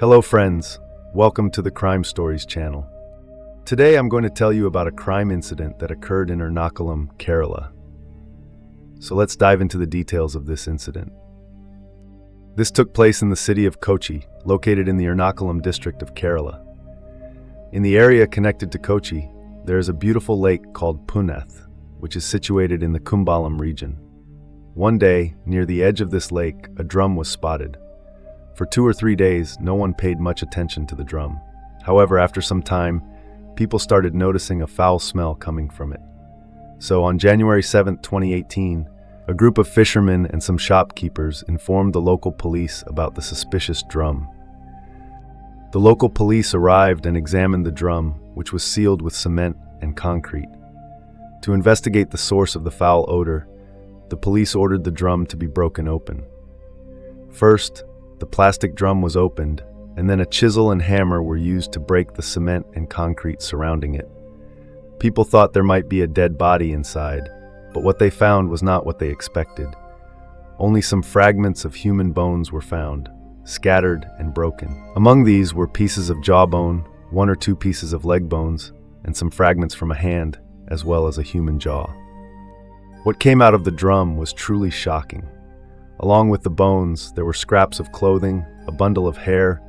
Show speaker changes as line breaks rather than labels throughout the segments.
Hello friends, welcome to the Crime Stories channel. Today I'm going to tell you about a crime incident that occurred in Ernakulam, Kerala. So let's dive into the details of this incident. This took place in the city of Kochi, located in the Ernakulam district of Kerala. In the area connected to Kochi, there is a beautiful lake called Punath, which is situated in the Kumbalam region. One day, near the edge of this lake, a drum was spotted. For 2 or 3 days, no one paid much attention to the drum. However, after some time, people started noticing a foul smell coming from it. So on January 7, 2018, a group of fishermen and some shopkeepers informed the local police about the suspicious drum. The local police arrived and examined the drum, which was sealed with cement and concrete. To investigate the source of the foul odor, the police ordered the drum to be broken open. First, the plastic drum was opened, and then a chisel and hammer were used to break the cement and concrete surrounding it. People thought there might be a dead body inside, but what they found was not what they expected. Only some fragments of human bones were found, scattered and broken. Among these were pieces of jawbone, 1 or 2 pieces of leg bones, and some fragments from a hand, as well as a human jaw. What came out of the drum was truly shocking. Along with the bones, there were scraps of clothing, a bundle of hair,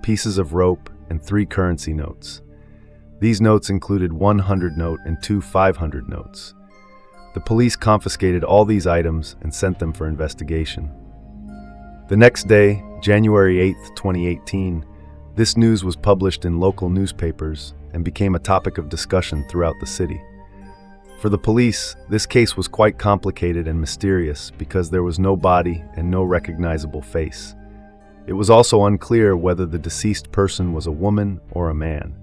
pieces of rope, and 3 currency notes. These notes included 100 note and 2 500 notes. The police confiscated all these items and sent them for investigation. The next day, January 8, 2018, this news was published in local newspapers and became a topic of discussion throughout the city. For the police, this case was quite complicated and mysterious because there was no body and no recognizable face. It was also unclear whether the deceased person was a woman or a man.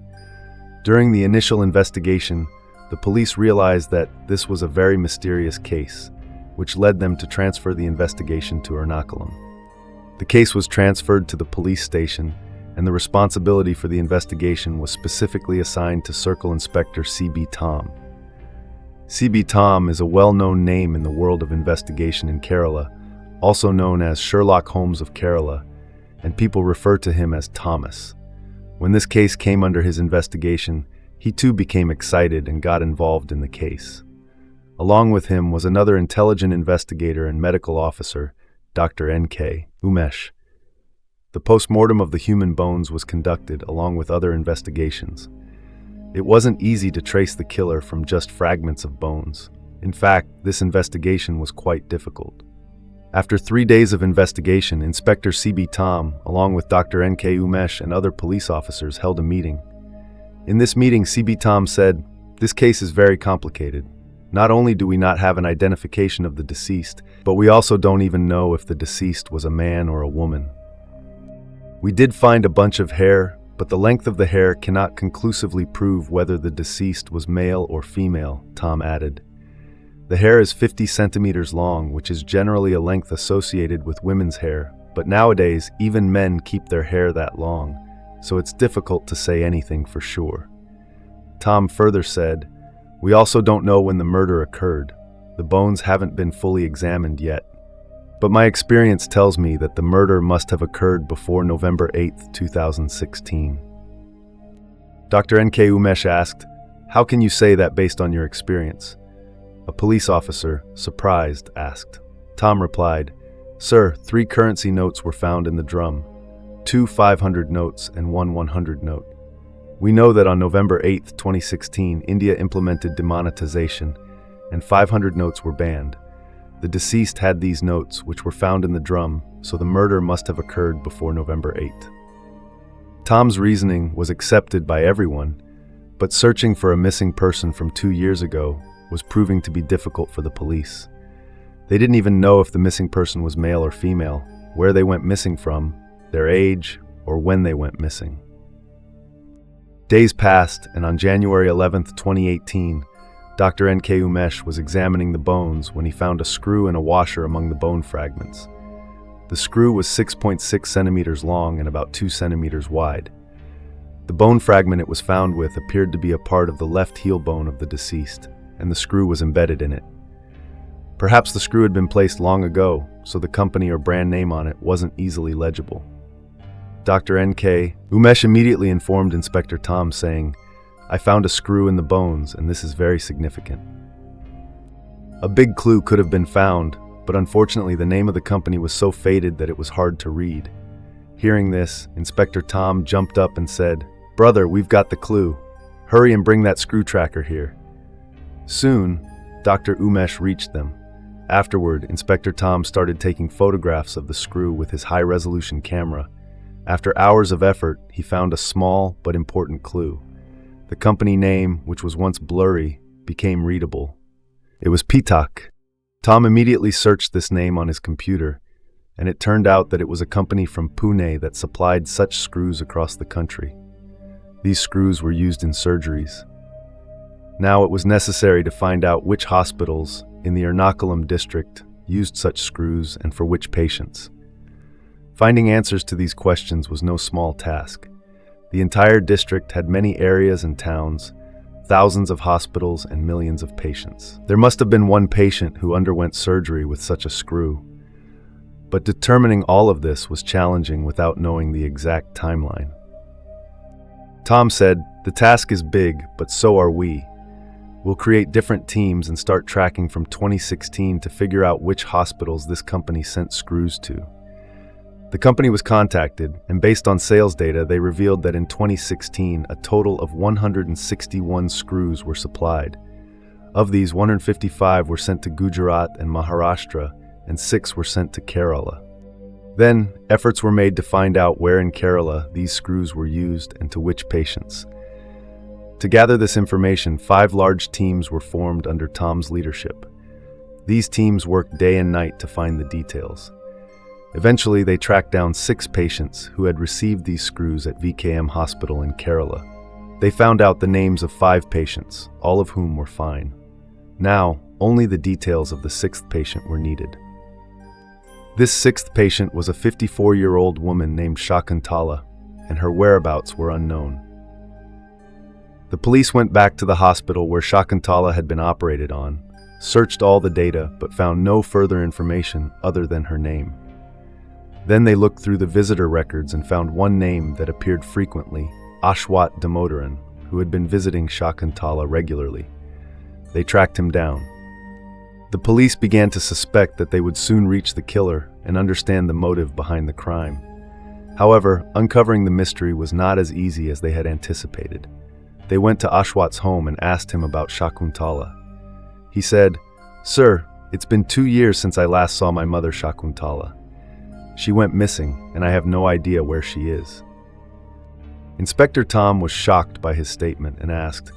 During the initial investigation, the police realized that this was a very mysterious case, which led them to transfer the investigation to Ernakulam. The case was transferred to the police station, and the responsibility for the investigation was specifically assigned to Circle Inspector C.B. Tom. C.B. Tom is a well-known name in the world of investigation in Kerala, also known as Sherlock Holmes of Kerala, and people refer to him as Thomas. When this case came under his investigation, he too became excited and got involved in the case. Along with him was another intelligent investigator and medical officer, Dr. N.K. Umesh. The post-mortem of the human bones was conducted along with other investigations. It wasn't easy to trace the killer from just fragments of bones. In fact, this investigation was quite difficult. After 3 days of investigation, Inspector C.B. Tom, along with Dr. N.K. Umesh and other police officers, held a meeting. In this meeting, C.B. Tom said, "This case is very complicated. Not only do we not have an identification of the deceased, but we also don't even know if the deceased was a man or a woman. We did find a bunch of hair, but the length of the hair cannot conclusively prove whether the deceased was male or female," Tom added. "The hair is 50 centimeters long, which is generally a length associated with women's hair, but nowadays even men keep their hair that long, so it's difficult to say anything for sure." Tom further said, "We also don't know when the murder occurred. The bones haven't been fully examined yet. But my experience tells me that the murder must have occurred before November 8, 2016. Dr. N.K. Umesh asked, "How can you say that based on your experience?" A police officer, surprised, asked. Tom replied, "Sir, 3 currency notes were found in the drum, 2 500 notes and 1 100 note. We know that on November 8, 2016, India implemented demonetization, and 500 notes were banned. The deceased had these notes, which were found in the drum, so the murder must have occurred before November 8. Tom's reasoning was accepted by everyone, but searching for a missing person from 2 years ago was proving to be difficult for the police. They didn't even know if the missing person was male or female, where they went missing from, their age, or when they went missing. Days passed, and on January 11, 2018, Dr. N.K. Umesh was examining the bones when he found a screw and a washer among the bone fragments. The screw was 6.6 centimeters long and about 2 centimeters wide. The bone fragment it was found with appeared to be a part of the left heel bone of the deceased, and the screw was embedded in it. Perhaps the screw had been placed long ago, so the company or brand name on it wasn't easily legible. Dr. N.K. Umesh immediately informed Inspector Tom, saying, "I found a screw in the bones, and this is very significant." A big clue could have been found, but unfortunately the name of the company was so faded that it was hard to read. Hearing this, Inspector Tom jumped up and said, "Brother, we've got the clue. Hurry and bring that screw tracker here." Soon, Dr. Umesh reached them. Afterward, Inspector Tom started taking photographs of the screw with his high-resolution camera. After hours of effort, he found a small but important clue. The company name, which was once blurry, became readable. It was Pitak. Tom immediately searched this name on his computer, and it turned out that it was a company from Pune that supplied such screws across the country. These screws were used in surgeries. Now it was necessary to find out which hospitals in the Ernakulam district used such screws and for which patients. Finding answers to these questions was no small task. The entire district had many areas and towns, thousands of hospitals, and millions of patients. There must have been one patient who underwent surgery with such a screw. But determining all of this was challenging without knowing the exact timeline. Tom said, "The task is big, but so are we. We'll create different teams and start tracking from 2016 to figure out which hospitals this company sent screws to." The company was contacted, and based on sales data, they revealed that in 2016, a total of 161 screws were supplied. Of these, 155 were sent to Gujarat and Maharashtra, and 6 were sent to Kerala. Then, efforts were made to find out where in Kerala these screws were used and to which patients. To gather this information, 5 large teams were formed under Tom's leadership. These teams worked day and night to find the details. Eventually, they tracked down 6 patients who had received these screws at VKM Hospital in Kerala. They found out the names of 5 patients, all of whom were fine. Now, only the details of the 6th patient were needed. This 6th patient was a 54-year-old woman named Sakuntala, and her whereabouts were unknown. The police went back to the hospital where Sakuntala had been operated on, searched all the data, but found no further information other than her name. Then they looked through the visitor records and found one name that appeared frequently, Ashwat Damodaran, who had been visiting Sakuntala regularly. They tracked him down. The police began to suspect that they would soon reach the killer and understand the motive behind the crime. However, uncovering the mystery was not as easy as they had anticipated. They went to Ashwat's home and asked him about Sakuntala. He said, "Sir, it's been 2 years since I last saw my mother Sakuntala. She went missing, and I have no idea where she is." Inspector Tom was shocked by his statement and asked,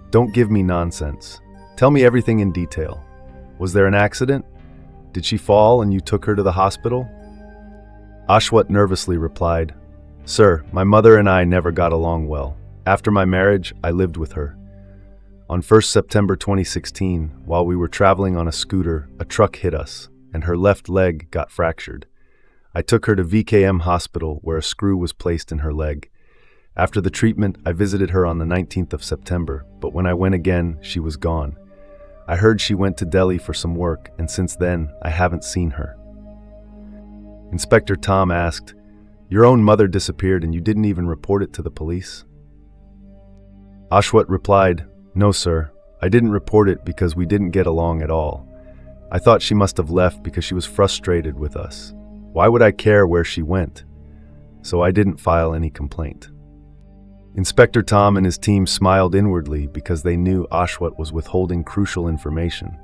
"Don't give me nonsense. Tell me everything in detail. Was there an accident? Did she fall and you took her to the hospital?" Ashwat nervously replied, "Sir, my mother and I never got along well. After my marriage, I lived with her. On 1st September 2016, while we were traveling on a scooter, a truck hit us, and her left leg got fractured. I took her to VKM Hospital, where a screw was placed in her leg. After the treatment, I visited her on the 19th of September, but when I went again, she was gone. I heard she went to Delhi for some work, and since then, I haven't seen her." Inspector Tom asked, "Your own mother disappeared and you didn't even report it to the police?" Ashwat replied, "No, sir. I didn't report it because we didn't get along at all. I thought she must have left because she was frustrated with us. Why would I care where she went? So I didn't file any complaint." Inspector Tom and his team smiled inwardly because they knew Ashwat was withholding crucial information.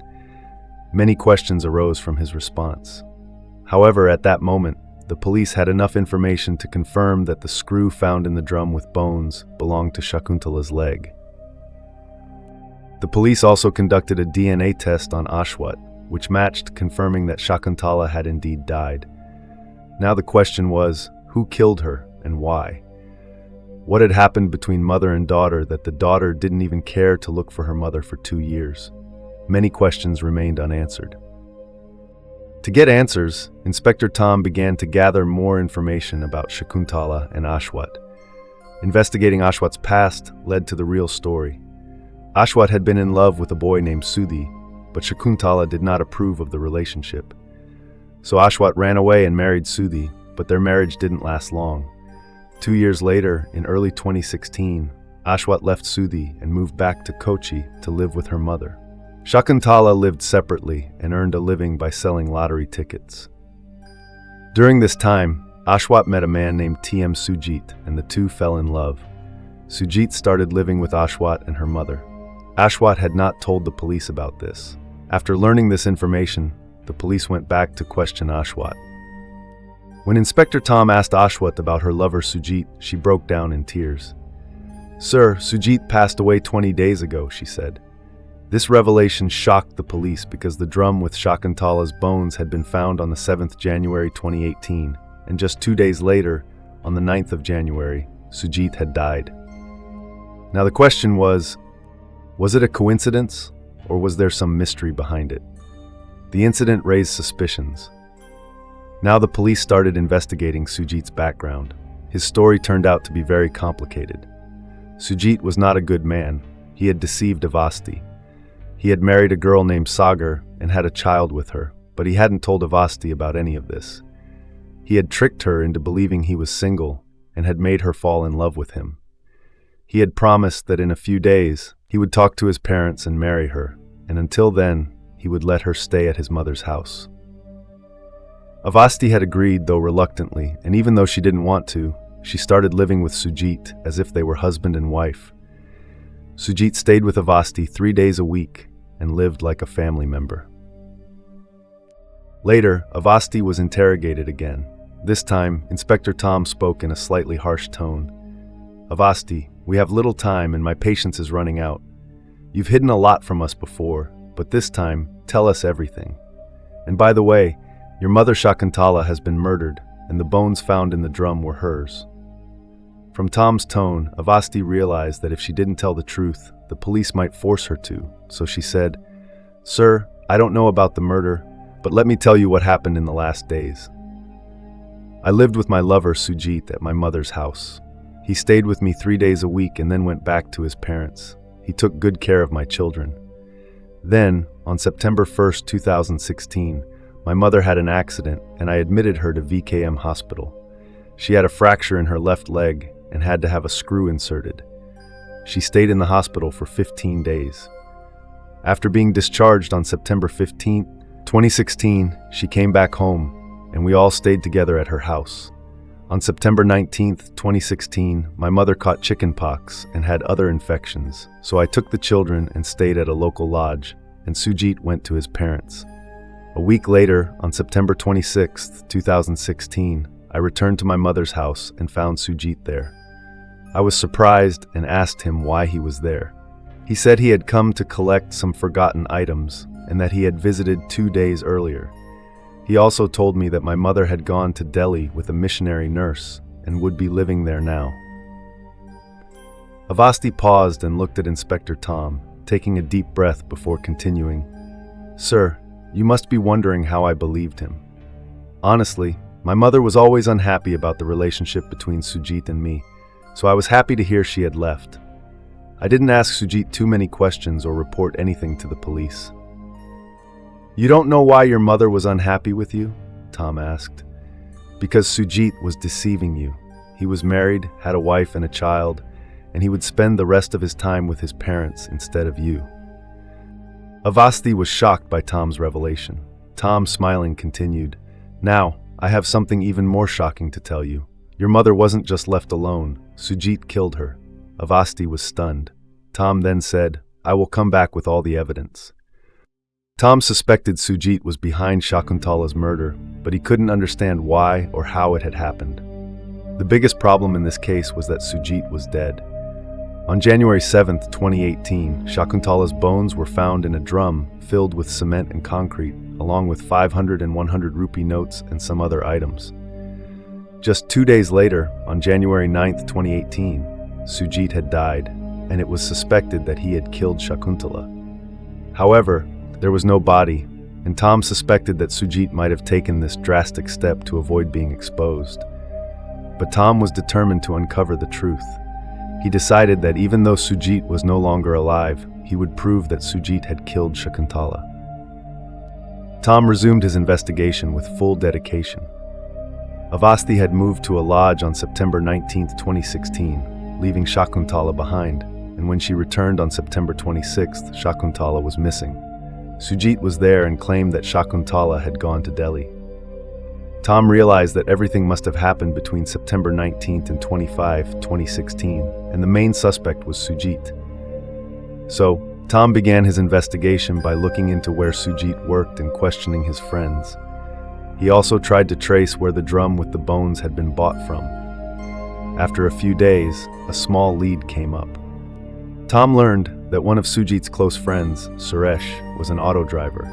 Many questions arose from his response. However, at that moment, the police had enough information to confirm that the screw found in the drum with bones belonged to Shakuntala's leg. The police also conducted a DNA test on Ashwat, which matched, confirming that Sakuntala had indeed died. Now the question was, who killed her and why? What had happened between mother and daughter that the daughter didn't even care to look for her mother for 2 years? Many questions remained unanswered. To get answers, Inspector Tom began to gather more information about Sakuntala and Ashwat. Investigating Ashwat's past led to the real story. Ashwat had been in love with a boy named Sudhi, but Sakuntala did not approve of the relationship. So Ashwat ran away and married Sudhi, but their marriage didn't last long. 2 years later, in early 2016, Ashwat left Sudhi and moved back to Kochi to live with her mother. Sakuntala lived separately and earned a living by selling lottery tickets. During this time, Ashwat met a man named T.M. Sujit, and the two fell in love. Sujit started living with Ashwat and her mother. Ashwat had not told the police about this. After learning this information, the police went back to question Ashwat. When Inspector Tom asked Ashwat about her lover Sujit, she broke down in tears. "Sir, Sujit passed away 20 days ago," she said. This revelation shocked the police because the drum with Sakuntala's bones had been found on the 7th January 2018, and just 2 days later, on the 9th of January, Sujit had died. Now the question was it a coincidence, or was there some mystery behind it? The incident raised suspicions. Now the police started investigating Sujit's background. His story turned out to be very complicated. Sujit was not a good man. He had deceived Avasti. He had married a girl named Sagar and had a child with her, but he hadn't told Avasti about any of this. He had tricked her into believing he was single and had made her fall in love with him. He had promised that in a few days he would talk to his parents and marry her, and until then he would let her stay at his mother's house. Avasti had agreed, though reluctantly, and even though she didn't want to, she started living with Sujit as if they were husband and wife. Sujit stayed with Avasti 3 days a week and lived like a family member. Later, Avasti was interrogated again. This time, Inspector Tom spoke in a slightly harsh tone. "Avasti, we have little time and my patience is running out. You've hidden a lot from us before, but this time, tell us everything. And by the way, your mother Sakuntala has been murdered, and the bones found in the drum were hers." From Tom's tone, Avasti realized that if she didn't tell the truth, the police might force her to, so she said, "Sir, I don't know about the murder, but let me tell you what happened in the last days. I lived with my lover Sujit at my mother's house. He stayed with me 3 days a week and then went back to his parents. He took good care of my children. Then, on September 1st, 2016, my mother had an accident and I admitted her to VKM hospital. She had a fracture in her left leg and had to have a screw inserted. She stayed in the hospital for 15 days. After being discharged on September 15, 2016, she came back home and we all stayed together at her house. On September 19, 2016, my mother caught chickenpox and had other infections, so I took the children and stayed at a local lodge, and Sujit went to his parents. A week later, on September 26, 2016, I returned to my mother's house and found Sujit there. I was surprised and asked him why he was there. He said he had come to collect some forgotten items and that he had visited 2 days earlier. He also told me that my mother had gone to Delhi with a missionary nurse and would be living there now. Avasti paused and looked at Inspector Tom, taking a deep breath before continuing. "Sir, you must be wondering how I believed him. Honestly, my mother was always unhappy about the relationship between Sujit and me, so I was happy to hear she had left. I didn't ask Sujit too many questions or report anything to the police." "You don't know why your mother was unhappy with you?" Tom asked. "Because Sujit was deceiving you. He was married, had a wife and a child, and he would spend the rest of his time with his parents instead of you." Avasti was shocked by Tom's revelation. Tom, smiling, continued, "Now, I have something even more shocking to tell you. Your mother wasn't just left alone. Sujit killed her." Avasti was stunned. Tom then said, "I will come back with all the evidence." Tom suspected Sujit was behind Sakuntala's murder, but he couldn't understand why or how it had happened. The biggest problem in this case was that Sujit was dead. On January 7, 2018, Sakuntala's bones were found in a drum filled with cement and concrete, along with 500 and 100 rupee notes and some other items. Just 2 days later, on January 9, 2018, Sujit had died, and it was suspected that he had killed Sakuntala. However, there was no body, and Tom suspected that Sujit might have taken this drastic step to avoid being exposed. But Tom was determined to uncover the truth. He decided that even though Sujit was no longer alive, he would prove that Sujit had killed Sakuntala. Tom resumed his investigation with full dedication. Avasti had moved to a lodge on September 19, 2016, leaving Sakuntala behind, and when she returned on September 26, Sakuntala was missing. Sujit was there and claimed that Sakuntala had gone to Delhi. Tom realized that everything must have happened between September 19 and 25, 2016, and the main suspect was Sujit. So, Tom began his investigation by looking into where Sujit worked and questioning his friends. He also tried to trace where the drum with the bones had been bought from. After a few days, a small lead came up. Tom learned that one of Sujit's close friends, Suresh, was an auto driver.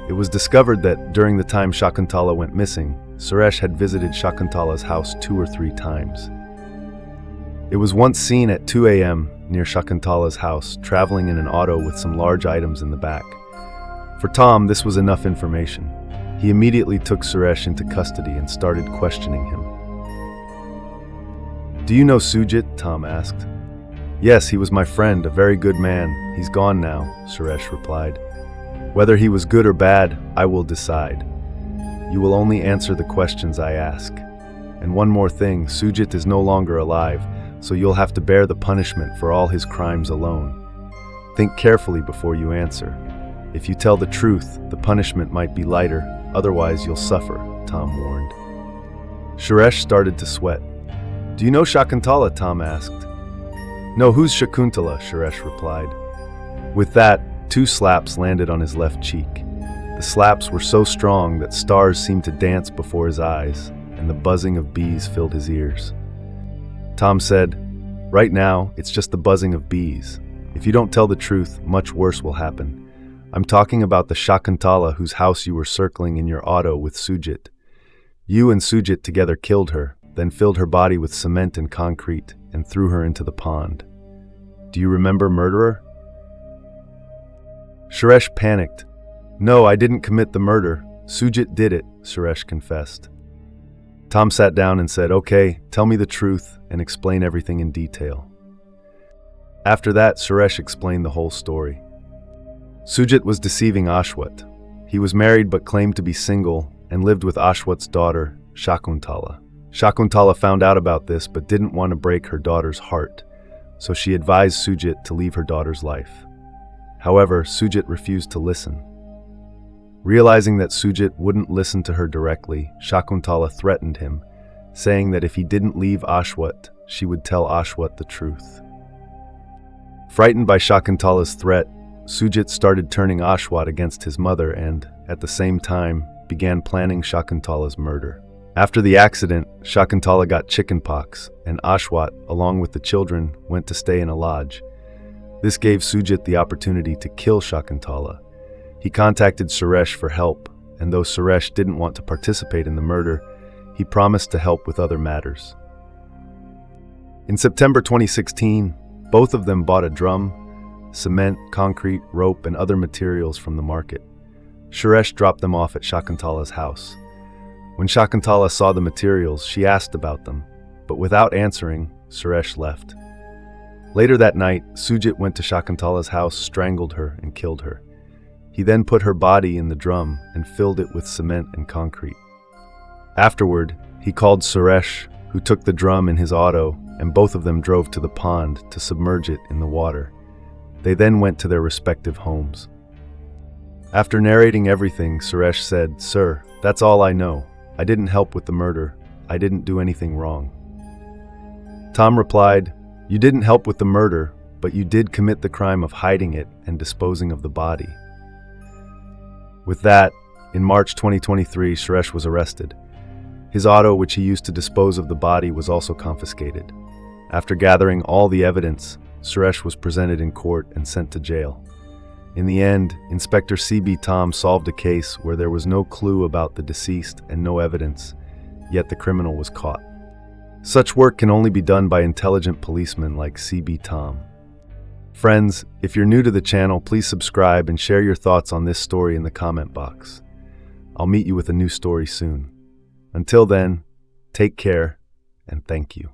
It was discovered that during the time Sakuntala went missing, Suresh had visited Sakuntala's house 2 or 3 times. It was once seen at 2 a.m. near Sakuntala's house, traveling in an auto with some large items in the back. For Tom, this was enough information. He immediately took Suresh into custody and started questioning him. "Do you know Sujit?" Tom asked. "Yes, he was my friend, a very good man. He's gone now," Suresh replied. "Whether he was good or bad, I will decide. You will only answer the questions I ask. And one more thing, Sujit is no longer alive, so you'll have to bear the punishment for all his crimes alone. Think carefully before you answer. If you tell the truth, the punishment might be lighter, otherwise you'll suffer," Tom warned. Suresh started to sweat. "Do you know Sakuntala?" Tom asked. "No, who's Sakuntala?" Suresh replied. With that, 2 slaps landed on his left cheek. The slaps were so strong that stars seemed to dance before his eyes, and the buzzing of bees filled his ears. Tom said, "Right now, it's just the buzzing of bees. If you don't tell the truth, much worse will happen. I'm talking about the Sakuntala whose house you were circling in your auto with Sujit. You and Sujit together killed her, then filled her body with cement and concrete, and threw her into the pond. Do you remember, murderer?" Suresh panicked. "No, I didn't commit the murder. Sujit did it," Suresh confessed. Tom sat down and said, "Okay, tell me the truth and explain everything in detail." After that, Suresh explained the whole story. Sujit was deceiving Ashwat. He was married but claimed to be single and lived with Ashwat's daughter, Sakuntala. Sakuntala found out about this but didn't want to break her daughter's heart, so she advised Sujit to leave her daughter's life. However, Sujit refused to listen. Realizing that Sujit wouldn't listen to her directly, Sakuntala threatened him, saying that if he didn't leave Ashwat, she would tell Ashwat the truth. Frightened by Sakuntala's threat, Sujit started turning Ashwat against his mother and, at the same time, began planning Sakuntala's murder. After the accident, Sakuntala got chickenpox, and Ashwat, along with the children, went to stay in a lodge. This gave Sujit the opportunity to kill Sakuntala. He contacted Suresh for help, and though Suresh didn't want to participate in the murder, he promised to help with other matters. In September 2016, both of them bought a drum, cement, concrete, rope, and other materials from the market. Suresh dropped them off at Sakuntala's house. When Sakuntala saw the materials, she asked about them, but without answering, Suresh left. Later that night, Sujit went to Sakuntala's house, strangled her, and killed her. He then put her body in the drum and filled it with cement and concrete. Afterward, he called Suresh, who took the drum in his auto, and both of them drove to the pond to submerge it in the water. They then went to their respective homes. After narrating everything, Suresh said, "Sir, that's all I know. I didn't help with the murder. I didn't do anything wrong." Tom replied, "You didn't help with the murder, but you did commit the crime of hiding it and disposing of the body." With that, in March 2023, Suresh was arrested. His auto, which he used to dispose of the body, was also confiscated. After gathering all the evidence, Suresh was presented in court and sent to jail. In the end, Inspector C.B. Tom solved a case where there was no clue about the deceased and no evidence, yet the criminal was caught. Such work can only be done by intelligent policemen like C.B. Tom. Friends, if you're new to the channel, please subscribe and share your thoughts on this story in the comment box. I'll meet you with a new story soon. Until then, take care and thank you.